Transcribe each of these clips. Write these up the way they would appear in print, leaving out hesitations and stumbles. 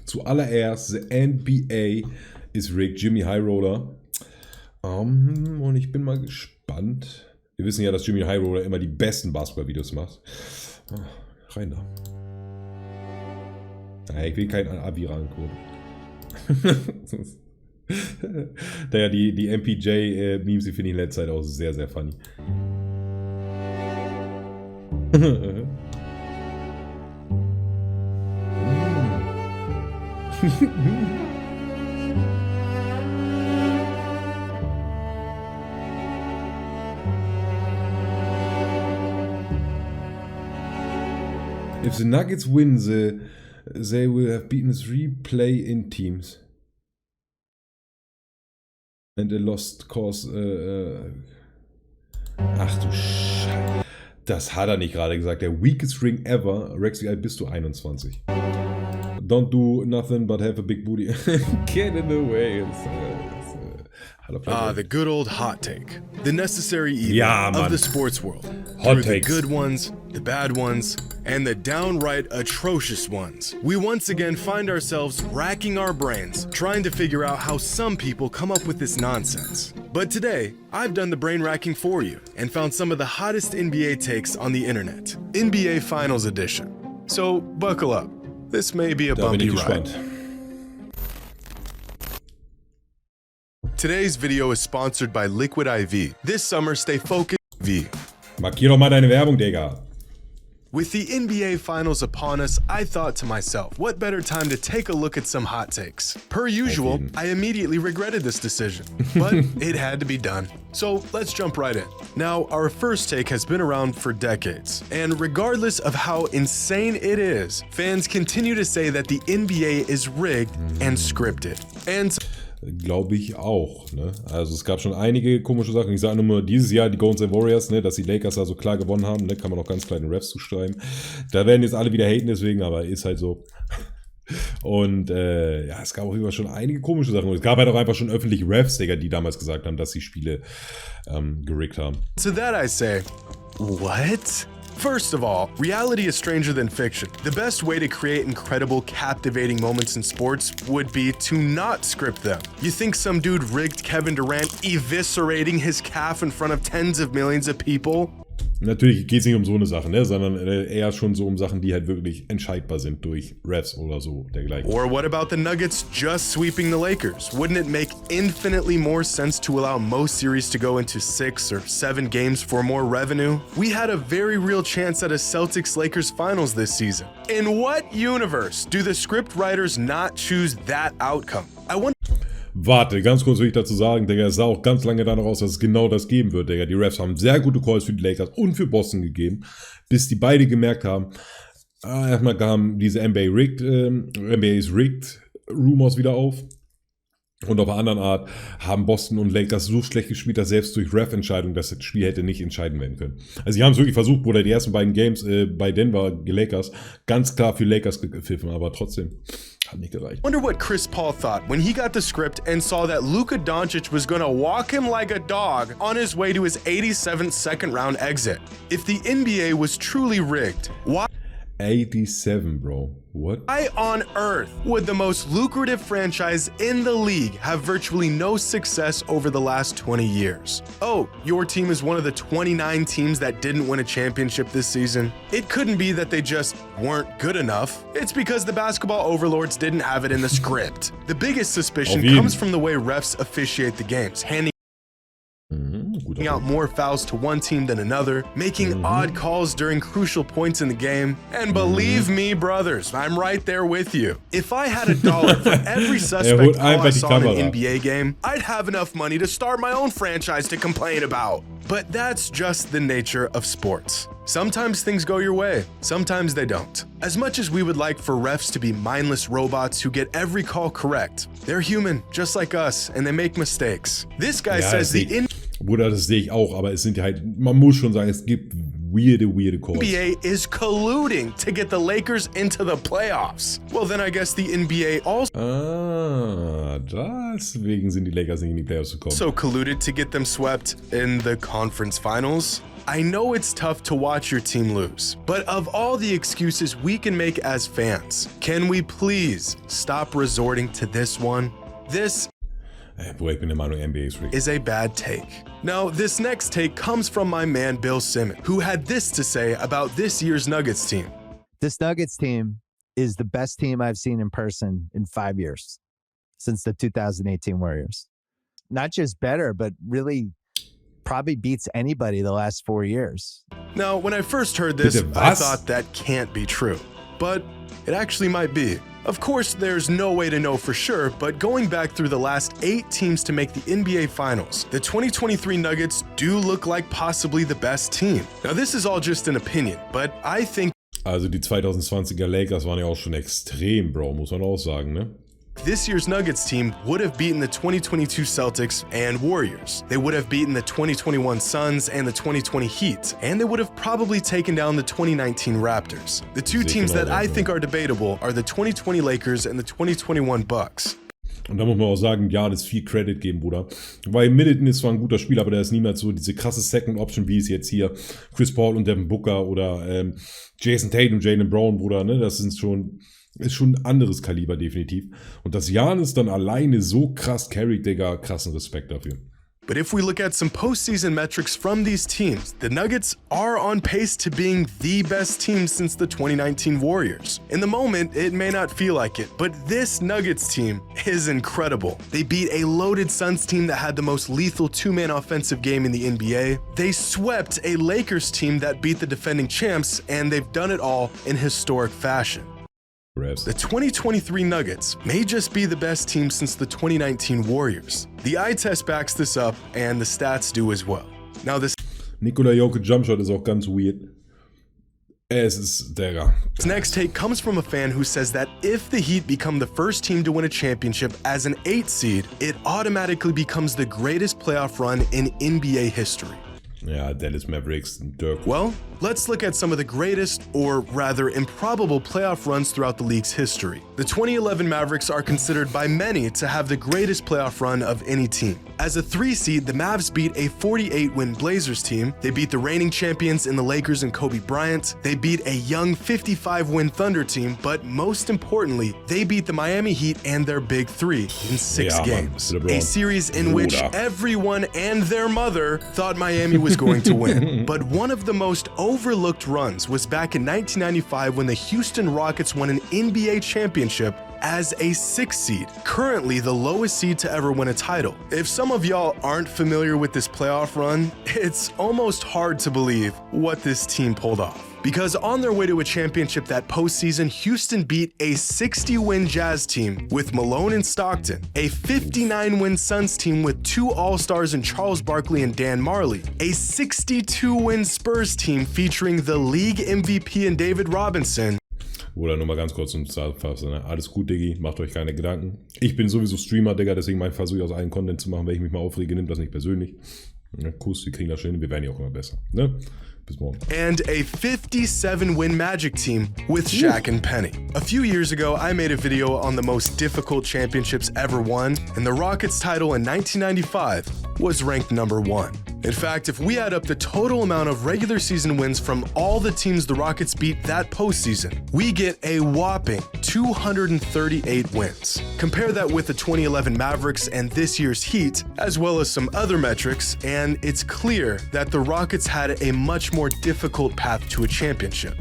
Zuallererst, the NBA ist rigged, JxmyHighroller. Und ich bin mal gespannt. Wir wissen ja, dass JxmyHighroller immer die besten Basketball-Videos macht. Rein da. Naja, ich will keinen Abi rankommen. Daher die MPJ-Memes, die finde ich in letzter Zeit auch sehr, sehr funny. If the Nuggets win, they will have beaten 3 play-in teams. And a lost cause. Ach du Scheiße. Das hat er nicht gerade gesagt. Der weakest ring ever. Rex, wie alt bist du? 21. Don't do nothing but have a big booty. Get in the way. The good old hot take. The necessary evil of the sports world. Hot takes. The good ones, the bad ones, and the downright atrocious ones. We once again find ourselves racking our brains, trying to figure out how some people come up with this nonsense. But today, I've done the brain racking for you and found some of the hottest NBA takes on the internet. NBA Finals Edition. So buckle up. This may be a bumpy ride. Today's video is sponsored by Liquid IV. This summer, stay focused. Markier doch mal deine Werbung, Digga. With the NBA Finals upon us, I thought to myself, what better time to take a look at some hot takes? Per usual, I immediately regretted this decision, but it had to be done. So let's jump right in. Now, our first take has been around for decades, and regardless of how insane it is, fans continue to say that the NBA is rigged and scripted. And Glaube ich auch, ne? Also es gab schon einige komische Sachen. Ich sage nur dieses Jahr die Golden State Warriors, ne? Dass die Lakers da so klar gewonnen haben, ne? Kann man auch ganz klar den Refs zuschreiben. Da werden jetzt alle wieder haten deswegen, aber ist halt so. Und ja, es gab auch immer schon einige komische Sachen. Es gab halt auch einfach schon öffentliche Refs, Digga, die damals gesagt haben, dass die Spiele gerickt haben. So that I say, what? First of all, reality is stranger than fiction. The best way to create incredible, captivating moments in sports would be to not script them. You think some dude rigged Kevin Durant eviscerating his calf in front of tens of millions of people? Natürlich geht es nicht um so eine Sache, ne? Sondern eher schon so um Sachen, die halt wirklich entscheidbar sind durch Refs oder so dergleichen. Or what about the Nuggets just sweeping the Lakers? Wouldn't it make infinitely more sense to allow most series to go into 6 or 7 games for more revenue? We had a very real chance at a Celtics-Lakers finals this season. In what universe do the script writers not choose that outcome? I wonder. Warte, ganz kurz will ich dazu sagen, Digga, es sah auch ganz lange danach aus, dass es genau das geben wird, Digga. Die Refs haben sehr gute Calls für die Lakers und für Boston gegeben, bis die beide gemerkt haben, erstmal kamen diese NBA is rigged Rumors wieder auf. Und auf der anderen Art haben Boston und Lakers so schlecht gespielt, dass selbst durch Ref-Entscheidung das Spiel hätte nicht entscheiden werden können. Also sie haben es wirklich versucht, Bruder, die ersten beiden Games bei Denver, Lakers, ganz klar für Lakers gepfiffen, aber trotzdem hat nicht gereicht. Wonder what Chris Paul thought when he got the script and saw that Luka Doncic was gonna walk him like a dog on his way to his 87th second-round exit. If the NBA was truly rigged, why 87, bro. What? Why on earth would the most lucrative franchise in the league have virtually no success over the last 20 years? Oh, your team is one of the 29 teams that didn't win a championship this season? It couldn't be that they just weren't good enough. It's because the basketball overlords didn't have it in the script. The biggest suspicion comes from the way refs officiate the games, handing out more fouls to one team than another, making odd calls during crucial points in the game. And believe me, brothers, I'm right there with you. If I had $1 for every suspect call I saw in an NBA game, I'd have enough money to start my own franchise to complain about. But that's just the nature of sports. Sometimes things go your way, sometimes they don't. As much as we would like for refs to be mindless robots who get every call correct, they're human, just like us, and they make mistakes. This guy says Bruder, das sehe ich auch, aber es sind ja halt, man muss schon sagen, es gibt weirde calls. NBA is colluding to get the Lakers into the playoffs. Well, then I guess the NBA also Deswegen sind die Lakers nicht in die Playoffs gekommen. colluded to get them swept in the conference finals. I know it's tough to watch your team lose, but of all the excuses we can make as fans, can we please stop resorting to this one? This Ich bin der Meinung, NBA ist rigged. is a bad take. Now, this next take comes from my man Bill Simmons, who had this to say about this year's Nuggets team. This Nuggets team is the best team I've seen in person in 5 years, since the 2018 Warriors. Not just better, but really probably beats anybody the last 4 years. Now, when I first heard this, I thought that can't be true, but it actually might be. Of course, there's no way to know for sure, but going back through the last 8 teams to make the NBA Finals, the 2023 Nuggets do look like possibly the best team. Now, this is all just an opinion, but I think Also die 2020er Lakers waren ja auch schon extrem, Bro, muss man auch sagen, ne? this year's Nuggets team would have beaten the 2022 Celtics and Warriors. They would have beaten the 2021 Suns and the 2020 Heat, and they would have probably taken down the 2019 Raptors. The two teams that I think are debatable are the 2020 Lakers and the 2021 Bucks. Und da muss man auch sagen, ja, das viel Credit geben, Bruder. Weil Middleton ist zwar ein guter Spieler, aber der ist niemals so diese krasse Second Option, wie es jetzt hier Chris Paul und Devin Booker oder Jason Tatum, Jaylen Brown, Bruder, ne? Das ist schon ein anderes Kaliber, definitiv. Und dass Giannis dann alleine so krass carried, Digga, krassen Respekt dafür. But if we look at some postseason metrics from these teams, the Nuggets are on pace to being the best team since the 2019 Warriors. In the moment, it may not feel like it, but this Nuggets team is incredible. They beat a loaded Suns team that had the most lethal two-man offensive game in the NBA. They swept a Lakers team that beat the defending champs, and they've done it all in historic fashion. The 2023 Nuggets may just be the best team since the 2019 Warriors. The eye test backs this up, and the stats do as well. Now this Nikola Jokic Jumpshot ist auch ganz weird. Es ist, Digga. This next take comes from a fan who says that if the Heat become the first team to win a championship as an 8 seed, it automatically becomes the greatest playoff run in NBA history. Ja, Dallas Mavericks, Dirk. Well, let's look at some of the greatest, or rather improbable, playoff runs throughout the league's history. The 2011 Mavericks are considered by many to have the greatest playoff run of any team. As a 3 seed, the Mavs beat a 48-win Blazers team. They beat the reigning champions in the Lakers and Kobe Bryant. They beat a young 55-win Thunder team, but most importantly, they beat the Miami Heat and their Big Three in 6 games. A series in which everyone and their mother thought Miami was going to win. But one of the most overlooked runs was back in 1995 when the Houston Rockets won an NBA championship as a 6 seed, currently the lowest seed to ever win a title. If some of y'all aren't familiar with this playoff run, it's almost hard to believe what this team pulled off. Because on their way to a championship that postseason, Houston beat a 60-win Jazz team with Malone and Stockton, a 59-win Suns team with 2 All-Stars in Charles Barkley and Dan Marley, a 62-win Spurs team featuring the league MVP in David Robinson. Oder nur mal ganz kurz zum Zusammenfassen. Ne? Alles gut, Diggi, macht euch keine Gedanken. Ich bin sowieso Streamer, Digga, deswegen versuche ich aus allen Content zu machen. Wenn ich mich mal aufrege, nimmt das nicht persönlich. Ja, Kuss, wir kriegen das schön, wir werden ja auch immer besser. Ne? Bis morgen. And a 57-win Magic team with Shaq and Penny. A few years ago, I made a video on the most difficult championships ever won, and the Rockets title in 1995 was ranked number 1. In fact, if we add up the total amount of regular season wins from all the teams the Rockets beat that postseason, we get a whopping 238 wins. Compare that with the 2011 Mavericks and this year's Heat, as well as some other metrics, and it's clear that the Rockets had a much more difficult path to a championship.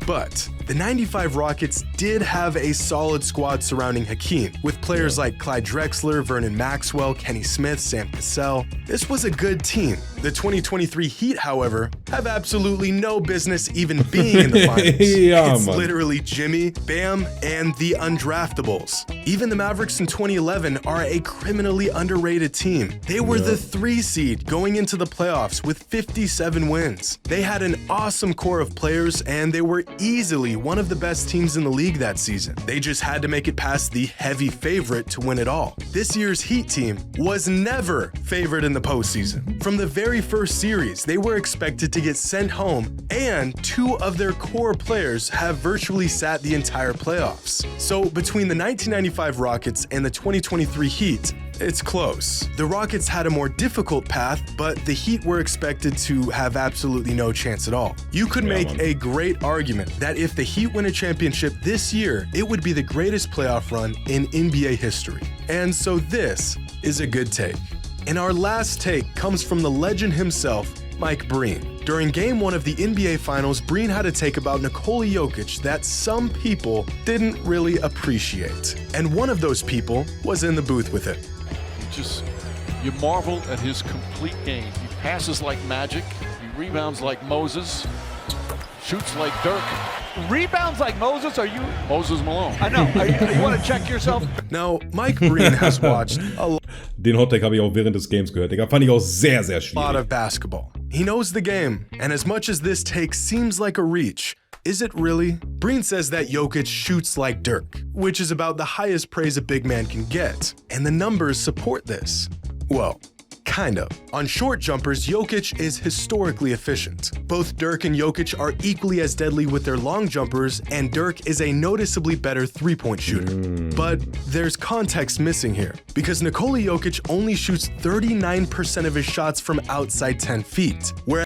But the 95 Rockets did have a solid squad surrounding Hakeem, with players like Clyde Drexler, Vernon Maxwell, Kenny Smith, Sam Cassell. This was a good team. The 2023 Heat, however, have absolutely no business even being in the finals. It's literally Jimmy, Bam, and the undraftables. Even the Mavericks in 2011 are a criminally underrated team. They were the 3 seed going into the playoffs with 57 wins. They had an awesome core of players, and they were easily one of the best teams in the league that season. They just had to make it past the heavy favorite to win it all. This year's Heat team was never favored in the postseason. From the very first series, they were expected to get sent home, and 2 of their core players have virtually sat the entire playoffs. So between the 1995 Rockets and the 2023 Heat, it's close. The Rockets had a more difficult path, but the Heat were expected to have absolutely no chance at all. You could make a great argument that if the Heat win a championship this year, it would be the greatest playoff run in NBA history. And so this is a good take. And our last take comes from the legend himself, Mike Breen. During Game 1 of the NBA Finals, Breen had a take about Nikola Jokic that some people didn't really appreciate. And one of those people was in the booth with him. You marvel at his complete game. He passes like magic. He rebounds like Moses. Shoots like Dirk. Rebounds like Moses? Are you? Moses Malone. I know. You want to check yourself? Now, Mike Breen has watched a Den Hottag habe ich auch während des Games gehört. Digga, fand ich auch sehr, sehr lot schwierig. of basketball. He knows the game, and as much as this take seems like a reach, is it really? Breen says that Jokic shoots like Dirk, which is about the highest praise a big man can get, and the numbers support this. Well, kind of. On short jumpers, Jokic is historically efficient. Both Dirk and Jokic are equally as deadly with their long jumpers, and Dirk is a noticeably better three-point shooter. But there's context missing here, because Nikola Jokic only shoots 39% of his shots from outside 10 feet, whereas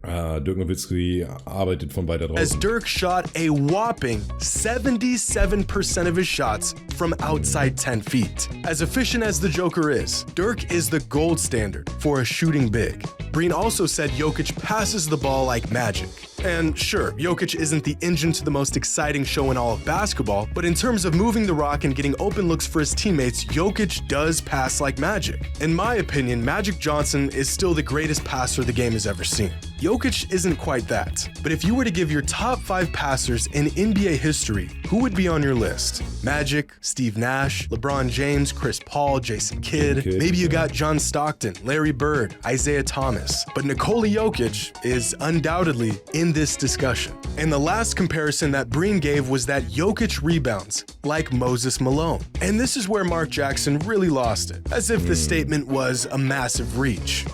Dirk Nowitzki arbeitet von weiter draußen. Dirk shot a whopping 77% of his shots from outside 10 feet. As efficient as the Joker is, Dirk is the gold standard for a shooting big. Breen also said Jokic passes the ball like magic. And sure, Jokic isn't the engine to the most exciting show in all of basketball, but in terms of moving the rock and getting open looks for his teammates, Jokic does pass like magic. In my opinion, Magic Johnson is still the greatest passer the game has ever seen. Jokic isn't quite that, but if you were to give your top 5 passers in NBA history, who would be on your list? Magic, Steve Nash, LeBron James, Chris Paul, Jason Kidd. Maybe you got John Stockton, Larry Bird, Isaiah Thomas. But Nikola Jokic is undoubtedly in this discussion. And the last comparison that Breen gave was that Jokic rebounds like Moses Malone. And this is where Mark Jackson really lost it, as if the statement was a massive reach.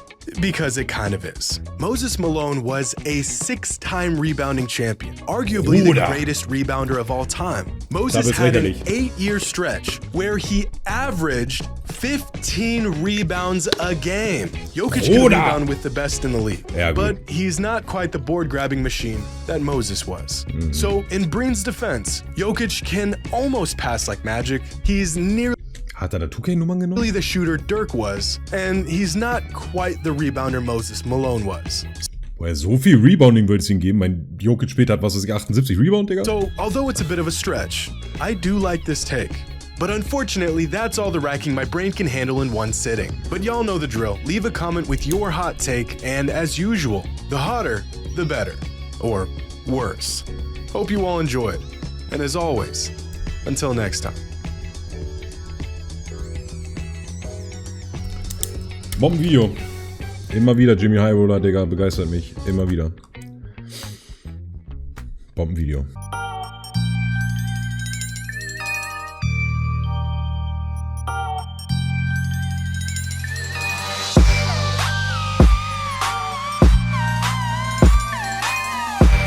Because it kind of is. Moses Malone was a 6-time rebounding champion, arguably the greatest rebounder of all time. Moses had an 8-year stretch where he averaged 15 rebounds a game. Jokic can rebound with the best in the league, but he's not quite the board-grabbing machine that Moses was. So in Breen's defense, Jokic can almost pass like magic. He's nearly Hat er da 2K-Nummern genommen? the shooter Dirk was, and he's not quite the rebounder Moses Malone was. Boah, so viel Rebounding würde es ihm geben. Mein Jokic später hat, was weiß ich, 78 Rebound, Digga? So, although it's a bit of a stretch, I do like this take. But unfortunately, that's all the racking my brain can handle in one sitting. But y'all know the drill. Leave a comment with your hot take, and as usual, the hotter, the better. Or worse. Hope you all enjoy it. And as always, until next time. Bombenvideo. Immer wieder JxmyHighroller, Digga, begeistert mich. Immer wieder. Bombenvideo.